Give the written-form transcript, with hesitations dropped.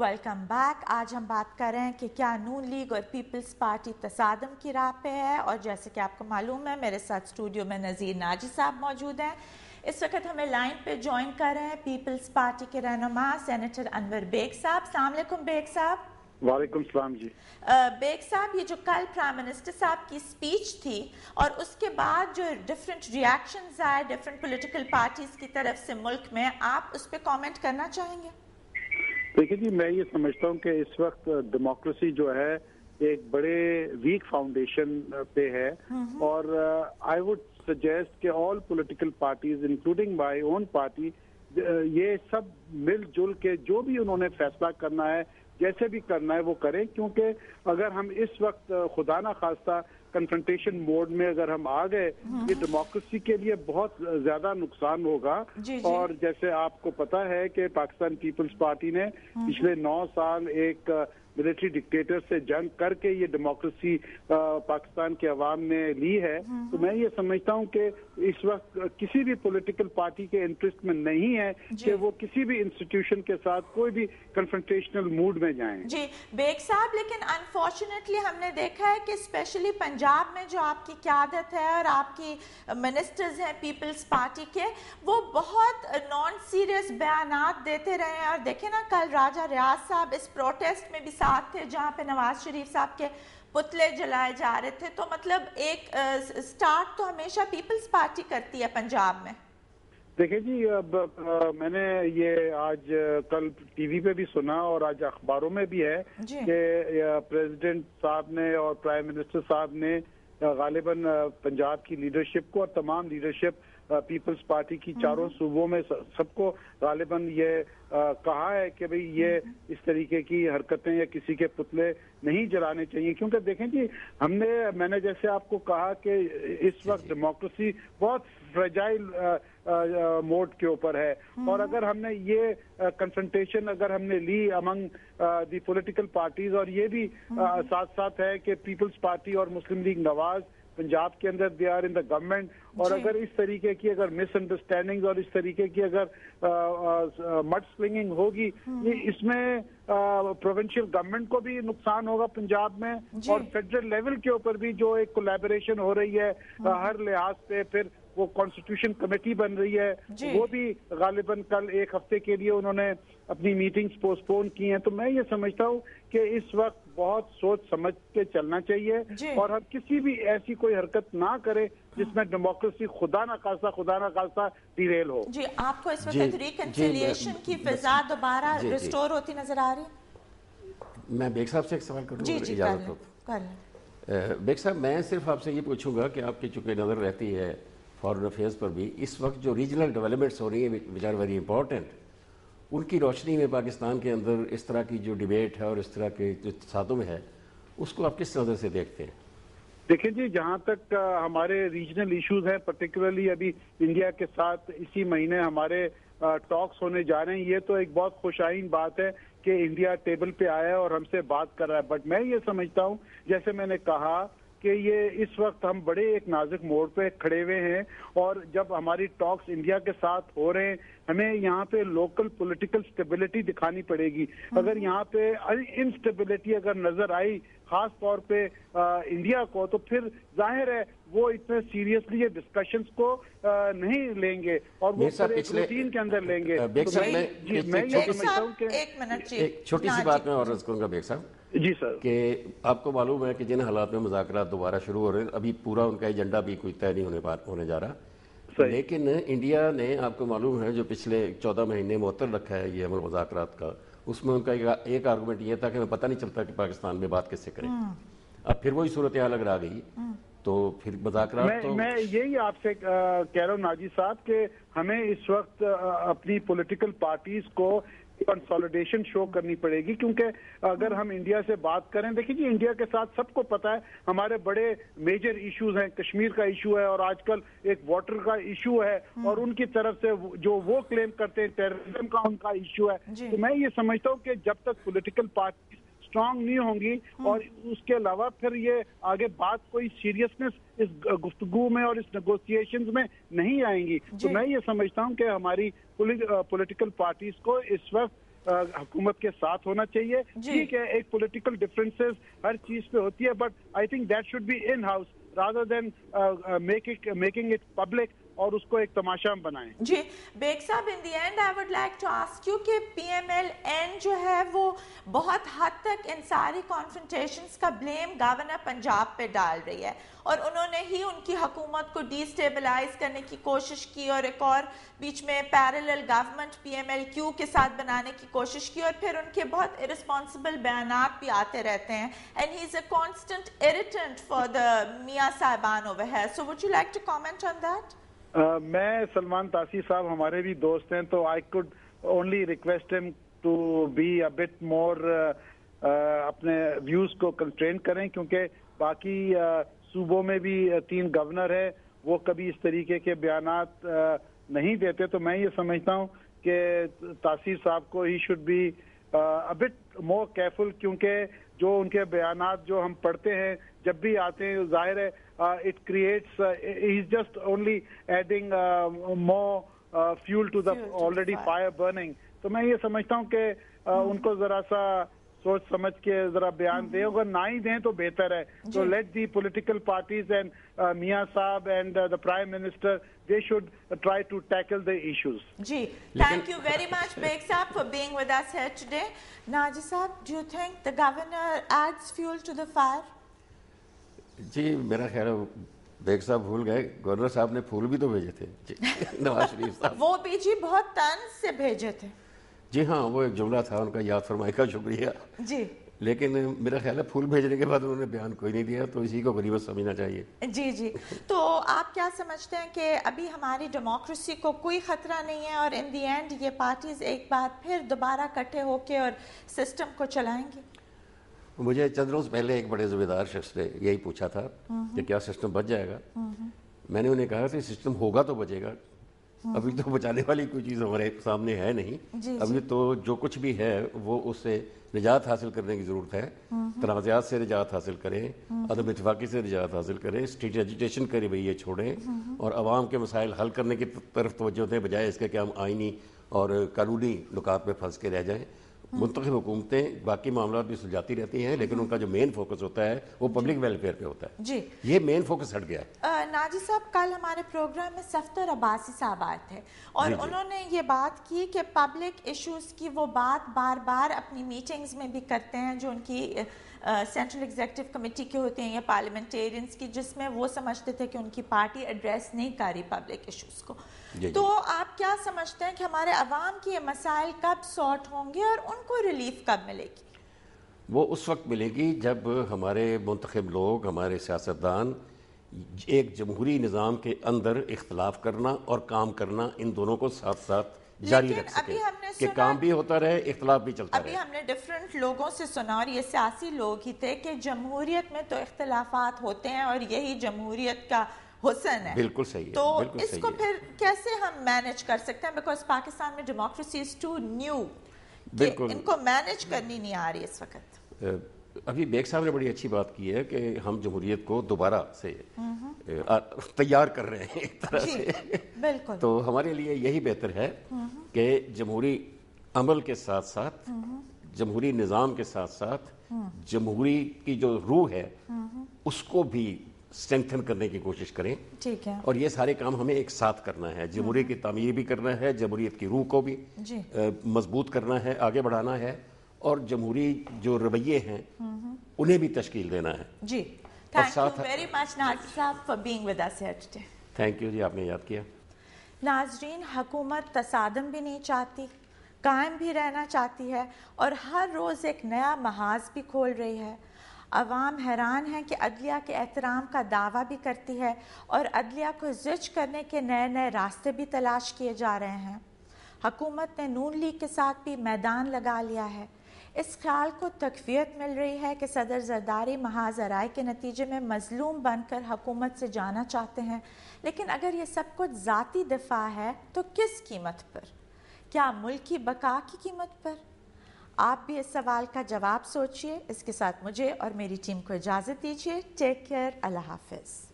Welcome back. आज हम बात कर रहे हैं कि क्या नून लीग और पीपल्स पार्टी तसादम की राह पे है, और जैसे कि आपको मालूम है मेरे साथ स्टूडियो में नज़ीर नाजी साहब मौजूद हैं। इस वक्त हमें लाइन पे ज्वाइन कर रहे हैं पीपल्स पार्टी के रहनुमा सेनेटर अनवर बेग साहब। अस्सलाम वालेकुम बेग साहब। वालेकुम सलाम जी। बेग साहब, ये जो कल प्राइम मिनिस्टर साहब की स्पीच थी और उसके बाद जो डिफरेंट रिएक्शंस आए डिफरेंट पॉलिटिकल पार्टीज की तरफ से मुल्क में, आप उस पर कमेंट करना चाहेंगे? देखिए जी, मैं ये समझता हूँ कि इस वक्त डेमोक्रेसी जो है एक बड़े वीक फाउंडेशन पे है, और आई वुड सजेस्ट कि all political parties including my own party ये सब मिलजुल के जो भी उन्होंने फैसला करना है, जैसे भी करना है वो करें, क्योंकि अगर हम इस वक्त खुदा ना खास्ता कन्फ्रंटेशन मोड में अगर हम आ गए, ये डेमोक्रेसी के लिए बहुत ज्यादा नुकसान होगा। और जैसे आपको पता है कि पाकिस्तान पीपल्स पार्टी ने पिछले 9 साल एक मिलिट्री डिक्टेटर से जंग करके ये डेमोक्रेसी पाकिस्तान के अवाम ने ली है। तो मैं ये समझता हूँ कि इस वक्त किसी भी पॉलिटिकल पार्टी के इंटरेस्ट में नहीं है कि वो किसी भी इंस्टीट्यूशन के साथ कोई भी कन्फ्रंटेशनल मूड में जाएं। जी बेग साहब, लेकिन अनफॉर्चुनेटली हमने देखा है कि स्पेशली पंजाब में जो आपकी क़यादत है और आपकी मिनिस्टर्स हैं पीपल्स पार्टी के, वो बहुत नॉन सीरियस बयानात देते रहे हैं। और देखें ना, कल राजा रियाज साहब इस प्रोटेस्ट में भी साथ थे जहाँ पे नवाज शरीफ साहब के पुतले जलाए जा रहे थे। तो मतलब एक स्टार्ट तो हमेशा पीपल्स पार्टी करती है पंजाब में। देखिए जी, अब मैंने ये आज कल टीवी पे भी सुना और आज अखबारों में भी है कि प्रेसिडेंट साहब ने और प्राइम मिनिस्टर साहब ने गालिबन पंजाब की लीडरशिप को और तमाम लीडरशिप पीपल्स पार्टी की चारों सूबों में सबको गालिबन ये कहा है कि भाई ये इस तरीके की हरकतें या किसी के पुतले नहीं जलाने चाहिए। क्योंकि देखें जी, मैंने जैसे आपको कहा कि इस वक्त डेमोक्रेसी बहुत फ्रेजाइल मोड के ऊपर है, और अगर हमने ये कन्फ्रंटेशन अगर हमने ली अमंग दी पॉलिटिकल पार्टीज, और ये भी साथ साथ है कि पीपल्स पार्टी और मुस्लिम लीग नवाज पंजाब के अंदर they are in the government, और अगर इस तरीके की अगर मिसअंडरस्टैंडिंग और इस तरीके की अगर मड स्लिंगिंग होगी, ये इसमें प्रोविंशियल गवर्नमेंट को भी नुकसान होगा पंजाब में, और फेडरल लेवल के ऊपर भी जो एक कोलैबोरेशन हो रही है हर लिहाज पे, फिर वो कॉन्स्टिट्यूशन कमेटी बन रही है, वो भी गालिबन कल एक हफ्ते के लिए उन्होंने अपनी मीटिंग्स पोस्टपोन की हैं। तो मैं ये समझता हूँ कि इस वक्त बहुत सोच समझ के चलना चाहिए, और हम किसी भी ऐसी कोई हरकत ना करें जिसमें डेमोक्रेसी खुदा ना खास्ता डिरेल हो। जी, आपको इस वक्त रिकंसिलिएशन की फिजा दोबारा रिस्टोर होती नजर आ रही? मैं बेग साहब से एक सवाल करूँ? बेग साहब, मैं सिर्फ आपसे ये पूछूंगा कि आपकी चूंकि नज़र रहती है फॉरेन अफेयर्स पर भी, इस वक्त जो रीजनल डेवलपमेंट्स हो रही हैं विच आर वेरी इंपॉर्टेंट, उनकी रोशनी में पाकिस्तान के अंदर इस तरह की जो डिबेट है और इस तरह के जो तसादुम है, उसको आप किस नज़र से देखते हैं? देखिए जी, जहाँ तक हमारे रीजनल इश्यूज हैं, पर्टिकुलरली अभी इंडिया के साथ इसी महीने हमारे टॉक्स होने जा रहे हैं, ये तो एक बहुत खुशाइन बात है कि इंडिया टेबल पे आया है और हमसे बात कर रहा है। बट मैं ये समझता हूँ, जैसे मैंने कहा कि ये इस वक्त हम बड़े एक नाजुक मोड़ पे खड़े हुए हैं, और जब हमारी टॉक्स इंडिया के साथ हो रहे हैं, हमें यहाँ पे लोकल पॉलिटिकल स्टेबिलिटी दिखानी पड़ेगी। अगर यहाँ पे इनस्टेबिलिटी अगर नजर आई खास तौर पे इंडिया को, तो फिर जाहिर है वो इतने सीरियसली ये डिस्कशंस को नहीं लेंगे, और वो एक रूटीन के अंदर लेंगे। मैं ये समझता हूँ कि एक छोटी सी बात मैं और अर्ज करूंगा बेग साहब जी सर, कि आपको मालूम है कि जिन हालात में मुज़ाकरात दोबारा शुरू हो रहे हैं, अभी पूरा उनका एजेंडा भी कोई तय नहीं होने जा रहा, लेकिन इंडिया ने आपको मालूम है जो पिछले 14 महीने मुअत्तल रखा है ये अमल मुज़ाकरात का, उसमें उनका एक आर्गूमेंट ये था कि हमें पता नहीं चलता कि पाकिस्तान में बात किससे करें। अब फिर वही सूरत हाल अगर आ गई तो फिर मुज़ाकरात मैं यही आपसे कह रहा हूँ नाजी साहब कि हमें इस वक्त अपनी पॉलिटिकल पार्टीज को कंसोलिडेशन शो करनी पड़ेगी, क्योंकि अगर हम इंडिया से बात करें, देखिए जी, इंडिया के साथ सबको पता है हमारे बड़े मेजर इश्यूज हैं, कश्मीर का इशू है और आजकल एक वाटर का इशू है, और उनकी तरफ से जो वो क्लेम करते हैं टेररिज्म का उनका इशू है। तो मैं ये समझता हूँ कि जब तक पॉलिटिकल पार्टी स्ट्रांग नहीं होंगी और उसके अलावा फिर ये आगे बात कोई सीरियसनेस इस गुफ्तगू में और इस नेगोशिएशंस में नहीं आएंगी। तो मैं ये समझता हूँ कि हमारी पॉलिटिकल पार्टीज को इस वक्त हुकूमत के साथ होना चाहिए. ठीक है, एक पॉलिटिकल डिफरेंसेस हर चीज पे होती है, but I think that should be in house rather than making it public और उसको एक तमाशा बनाएं. जी बेग साहब, in the end I would like to ask you कि PMLN जो है वो बहुत हद तक इन सारी कॉन्फ्रंटेशंस का ब्लेम गवर्नर पंजाब पे डाल रही है और उन्होंने ही उनकी हुकूमत को डिस्टेबलाइज करने की कोशिश की और एक और बीच में पैरेलल गवर्नमेंट PMLQ के साथ बनाने की कोशिश की और फिर उनके बहुत इररिस्पॉन्सिबल बयानात भी आते रहते हैं. And he is a constant irritant for the मियां साहिबान over here. So would you like to comment on that? मैं सलमान तासीर साहब हमारे भी दोस्त हैं, तो I could only request him to be a bit more अपने व्यूज को कंस्ट्रेन करें, क्योंकि बाकी सूबों में भी 3 गवर्नर है, वो कभी इस तरीके के बयानात नहीं देते. तो मैं ये समझता हूँ कि तासीर साहब को he should be a bit more careful, क्योंकि जो उनके बयानात जो हम पढ़ते हैं जब भी आते हैं, जाहिर है it creates he's just only adding more fuel to the already fire burning. तो मैं ये समझता हूँ कि उनको जरा सा सोच समझ के जरा बयान दें, अगर ना ही दें तो बेहतर है. तो let the political parties and मियां साहब and the prime minister, they should try to tackle the issues. जी, thank you very much Beg साहब for being with us here today. Naji साहब, do you think the governor adds fuel to the fire? जी मेरा ख्याल है bag साहब भूल गए, governor साहब ने फूल भी तो भेजे थे नवाज शरीफ साहब. वो भी जी बहुत तन से भेजे थे. जी हाँ, वो एक जुमला था उनका, याद फरमाई का शुक्रिया जी. लेकिन मेरा ख्याल है फूल भेजने के बाद उन्होंने बयान कोई नहीं दिया, तो इसी को गरीबत समझना चाहिए. जी जी. तो आप क्या समझते हैं कि अभी हमारी डेमोक्रेसी को कोई खतरा नहीं है और इन दी एंड ये पार्टीज एक बार फिर दोबारा इकट्ठे होके और सिस्टम को चलाएंगी? मुझे चंद रोज पहले एक बड़े ज़िम्मेदार शख्स ने यही पूछा था कि क्या सिस्टम बच जाएगा. मैंने उन्हें कहा कि सिस्टम होगा तो बचेगा, अभी तो बचाने वाली कोई चीज़ हमारे सामने है नहीं. अभी तो जो कुछ भी है वो उससे निजात हासिल करने की ज़रूरत है. तनाज़ात से निजात हासिल करें, अदम इत्तफ़ाक़ी से निजात हासिल करें, स्टेट एजिटेशन के रवैये छोड़ें और आवाम के मसाइल हल करने की तरफ तवज्जो दें, बजाय इसके कि हम आइनी और कानूनी नुकात पे फंस के रह जाएँ. मुंतखब हुकूमतें बाकी मामला भी सुलझाती रहती हैं, लेकिन उनका जो मेन फोकस होता है वो पब्लिक वेलफेयर पे होता है. जी, ये मेन फोकस हट गया है. नाजी साहब, कल हमारे प्रोग्राम में सफ्तर अब्बासी साहब आए थे और उन्होंने ये बात की कि पब्लिक इश्यूज की वो बात बार बार अपनी मीटिंग्स में भी करते हैं जो उनकी सेंट्रल एग्जीक्यूटिव कमेटी के होते हैं या पार्लियामेंटेरियंस की, जिसमें वो समझते थे कि उनकी पार्टी एड्रेस नहीं कर रही पब्लिक इश्यूज को. तो आप क्या समझते हैं कि हमारे अवाम के मसाइल कब सॉर्ट होंगे और उनको रिलीफ कब मिलेगी? वो उस वक्त मिलेगी जब हमारे मुंतखब लोग, हमारे सियासतदान एक जमहूरी निज़ाम के अंदर इख्तलाफ करना और काम करना, इन दोनों को साथ साथ जारी रख सके कि काम भी होता रहे, इख्तलाफ भी चलता रहे. अभी हमने डिफरेंट लोगों से सुना और ये सियासी लोग ही थे कि जमहूरियत में तो इख्तलाफात होते हैं और यही जमहूरियत का हुस्न है. बिल्कुल सही है. तो बिल्कुल इसको सही फिर कैसे हम मैनेज कर सकते हैं? बिकॉज पाकिस्तान में डेमोक्रेसी इज टू न्यू, इनको मैनेज करनी नहीं आ रही इस वक्त. अभी बेग साहब ने बड़ी अच्छी बात की है कि हम जमहूरियत को दोबारा से तैयार कर रहे हैं एक तरह से. बिल्कुल. तो हमारे लिए यही बेहतर है कि जमहूरी अमल के साथ साथ, जमहूरी निज़ाम के साथ साथ जमहूरी की जो रूह है उसको भी स्ट्रेंथन करने की कोशिश करें. ठीक है. और ये सारे काम हमें एक साथ करना है. जमहूरियत की तामीर भी करना है, जमहूरियत की रूह को भी मजबूत करना है, आगे बढ़ाना है और जमहूरी जो रवैये हैं उन्हें भी तश्कील देना है. जी. Thank you very much Nazir साहब for being with us here today. Thank you जी, आपने याद किया. नाज़रीन, हुकूमत तसादम भी नहीं चाहती, कायम भी रहना चाहती है और हर रोज़ एक नया महाज भी खोल रही है. अवाम हैरान है कि अदलिया के एहतराम का दावा भी करती है और अदलिया को ज़िज करने के नए नए रास्ते भी तलाश किए जा रहे हैं. हुकूमत ने नून लीग के साथ भी मैदान लगा लिया है. इस ख्याल को तक़वियत मिल रही है कि सदर ज़रदारी महाज आराई के नतीजे में मज़लूम बनकर हुकूमत से जाना चाहते हैं. लेकिन अगर ये सब कुछ ज़ाती दिफा है तो किस कीमत पर? क्या मुल्क की बका की कीमत पर? आप भी इस सवाल का जवाब सोचिए. इसके साथ मुझे और मेरी टीम को इजाज़त दीजिए. Take care. अल्लाह हाफ़िज़.